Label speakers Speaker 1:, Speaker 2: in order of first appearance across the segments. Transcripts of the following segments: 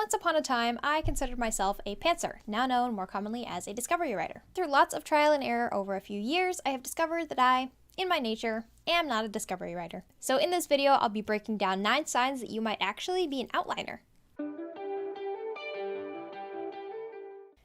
Speaker 1: Once upon a time, I considered myself a pantser, now known more commonly as a discovery writer. Through lots of trial and error over a few years, I have discovered that I, in my nature, am not a discovery writer. So in this video, I'll be breaking down 9 signs that you might actually be an outliner.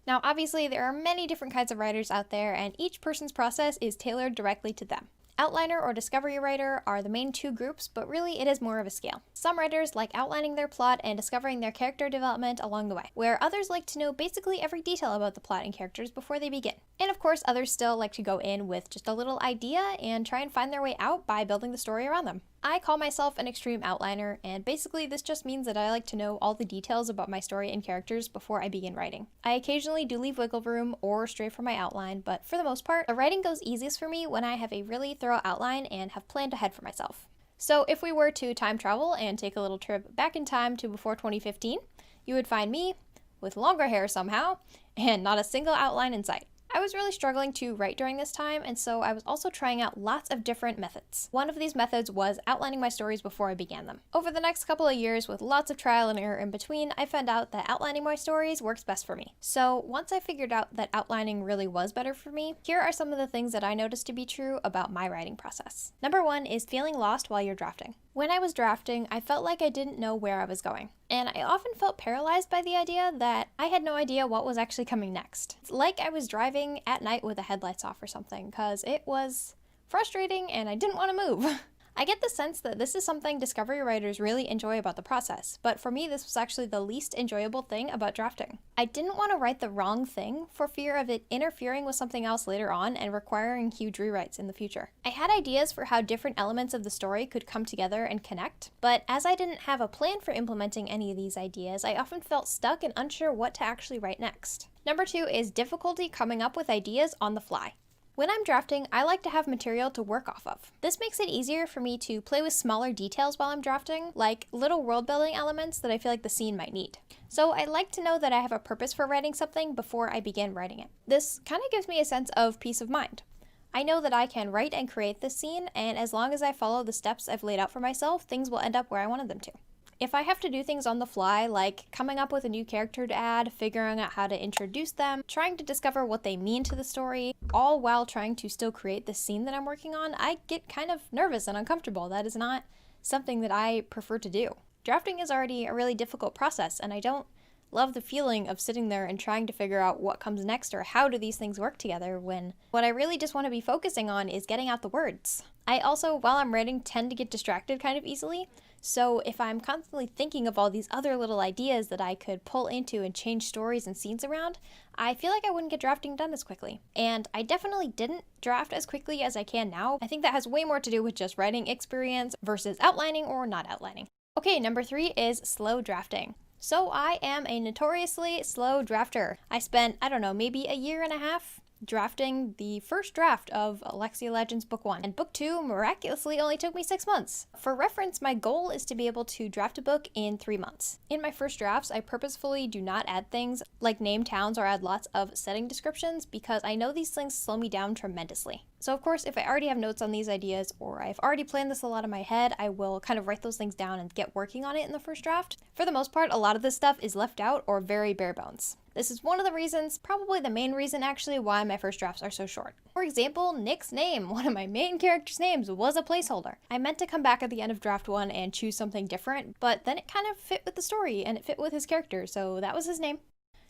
Speaker 1: Now, obviously, there are many different kinds of writers out there, and each person's process is tailored directly to them. Outliner or discovery writer are the main 2 groups, but really it is more of a scale. Some writers like outlining their plot and discovering their character development along the way, where others like to know basically every detail about the plot and characters before they begin. And of course, others still like to go in with just a little idea and try and find their way out by building the story around them. I call myself an extreme outliner, and basically this just means that I like to know all the details about my story and characters before I begin writing. I occasionally do leave wiggle room or stray from my outline, but for the most part, the writing goes easiest for me when I have a really thorough outline and have planned ahead for myself. So if we were to time travel and take a little trip back in time to before 2015, you would find me with longer hair somehow and not a single outline in sight. I was really struggling to write during this time, and so I was also trying out lots of different methods. One of these methods was outlining my stories before I began them. Over the next couple of years, with lots of trial and error in between, I found out that outlining my stories works best for me. So once I figured out that outlining really was better for me, here are some of the things that I noticed to be true about my writing process. Number 1 is feeling lost while you're drafting. When I was drafting, I felt like I didn't know where I was going, and I often felt paralyzed by the idea that I had no idea what was actually coming next. It's like I was driving at night with the headlights off or something, because it was frustrating and I didn't want to move. I get the sense that this is something discovery writers really enjoy about the process, but for me this was actually the least enjoyable thing about drafting. I didn't want to write the wrong thing for fear of it interfering with something else later on and requiring huge rewrites in the future. I had ideas for how different elements of the story could come together and connect, but as I didn't have a plan for implementing any of these ideas, I often felt stuck and unsure what to actually write next. Number 2 is difficulty coming up with ideas on the fly. When I'm drafting, I like to have material to work off of. This makes it easier for me to play with smaller details while I'm drafting, like little world building elements that I feel like the scene might need. So I like to know that I have a purpose for writing something before I begin writing it. This kind of gives me a sense of peace of mind. I know that I can write and create this scene, and as long as I follow the steps I've laid out for myself, things will end up where I wanted them to. If I have to do things on the fly, like coming up with a new character to add, figuring out how to introduce them, trying to discover what they mean to the story, all while trying to still create the scene that I'm working on, I get kind of nervous and uncomfortable. That is not something that I prefer to do. Drafting is already a really difficult process, and I don't love the feeling of sitting there and trying to figure out what comes next or how do these things work together when what I really just want to be focusing on is getting out the words. I also, while I'm writing, tend to get distracted kind of easily. So if I'm constantly thinking of all these other little ideas that I could pull into and change stories and scenes around, I feel like I wouldn't get drafting done as quickly. And I definitely didn't draft as quickly as I can now. I think that has way more to do with just writing experience versus outlining or not outlining. Okay, number 3 is slow drafting. So I am a notoriously slow drafter. I spent, I don't know, maybe a year and a half drafting the first draft of Alexia Legends Book 1, and Book 2 miraculously only took me 6 months. For reference, my goal is to be able to draft a book in 3 months. In my first drafts, I purposefully do not add things like name towns or add lots of setting descriptions because I know these things slow me down tremendously. So of course, if I already have notes on these ideas or I've already planned this a lot in my head, I will kind of write those things down and get working on it in the first draft. For the most part, a lot of this stuff is left out or very bare bones. This is one of the reasons, probably the main reason actually, why my first drafts are so short. For example, Nick's name, one of my main characters' names, was a placeholder. I meant to come back at the end of draft 1 and choose something different, but then it kind of fit with the story and it fit with his character, so that was his name.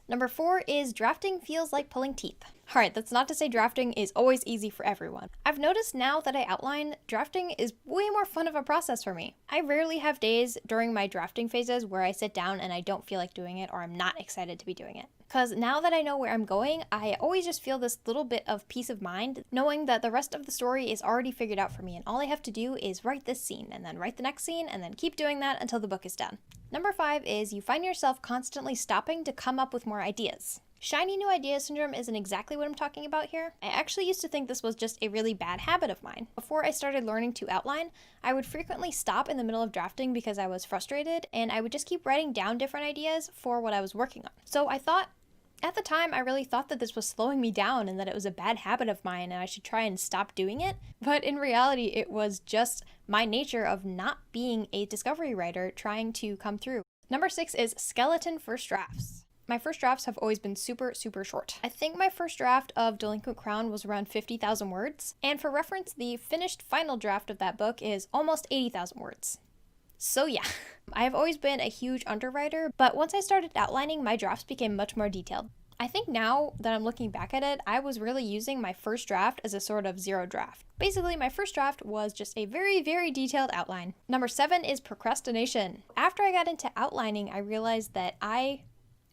Speaker 1: Number 4 is drafting feels like pulling teeth. Alright, that's not to say drafting is always easy for everyone. I've noticed now that I outline, drafting is way more fun of a process for me. I rarely have days during my drafting phases where I sit down and I don't feel like doing it or I'm not excited to be doing it. Because now that I know where I'm going, I always just feel this little bit of peace of mind, knowing that the rest of the story is already figured out for me and all I have to do is write this scene and then write the next scene and then keep doing that until the book is done. Number 5 is you find yourself constantly stopping to come up with more ideas. Shiny new idea syndrome isn't exactly what I'm talking about here. I actually used to think this was just a really bad habit of mine. Before I started learning to outline, I would frequently stop in the middle of drafting because I was frustrated, and I would just keep writing down different ideas for what I was working on. So I thought, at the time, I really thought that this was slowing me down and that it was a bad habit of mine and I should try and stop doing it. But in reality, it was just my nature of not being a discovery writer trying to come through. Number 6 is skeleton first drafts. My first drafts have always been super short. I think my first draft of Delinquent Crown was around 50,000 words, and for reference, the finished final draft of that book is almost 80,000 words. So yeah, I have always been a huge underwriter, but once I started outlining, my drafts became much more detailed. I think now that I'm looking back at it, I was really using my first draft as a sort of zero draft. Basically, my first draft was just a very detailed outline. Number 7 is procrastination. After I got into outlining, I realized that I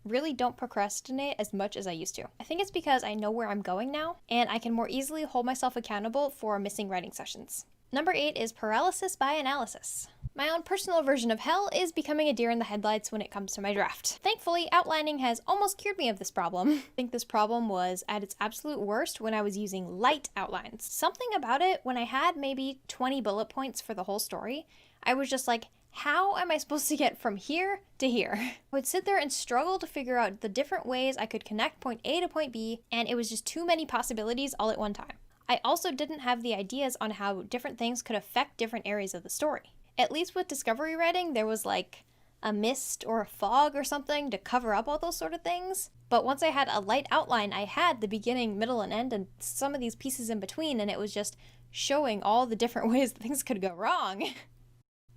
Speaker 1: really don't procrastinate as much as I used to. I think it's because I know where I'm going now, and I can more easily hold myself accountable for missing writing sessions. Number 8 is paralysis by analysis. My own personal version of hell is becoming a deer in the headlights when it comes to my draft. Thankfully, outlining has almost cured me of this problem. I think this problem was at its absolute worst when I was using light outlines. Something about it, when I had maybe 20 bullet points for the whole story, I was just like, how am I supposed to get from here to here? I would sit there and struggle to figure out the different ways I could connect point A to point B, and it was just too many possibilities all at one time. I also didn't have the ideas on how different things could affect different areas of the story. At least with discovery writing, there was like a mist or a fog or something to cover up all those sort of things. But once I had a light outline, I had the beginning, middle, and end, and some of these pieces in between, and it was just showing all the different ways that things could go wrong.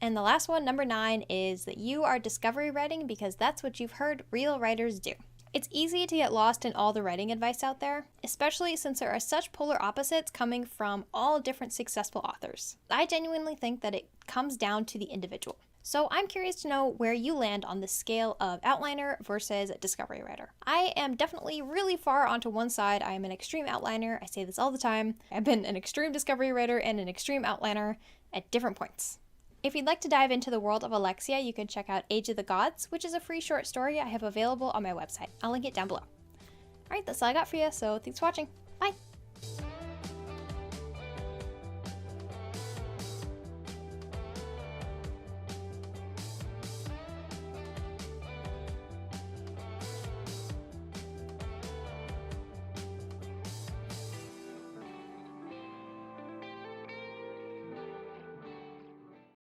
Speaker 1: And the last one, number 9, is that you are discovery writing because that's what you've heard real writers do. It's easy to get lost in all the writing advice out there, especially since there are such polar opposites coming from all different successful authors. I genuinely think that it comes down to the individual. So I'm curious to know where you land on the scale of outliner versus discovery writer. I am definitely really far onto one side. I am an extreme outliner. I say this all the time. I've been an extreme discovery writer and an extreme outliner at different points. If you'd like to dive into the world of Alexia, you can check out Age of the Gods, which is a free short story I have available on my website. I'll link it down below. Alright, that's all I got for you, so thanks for watching.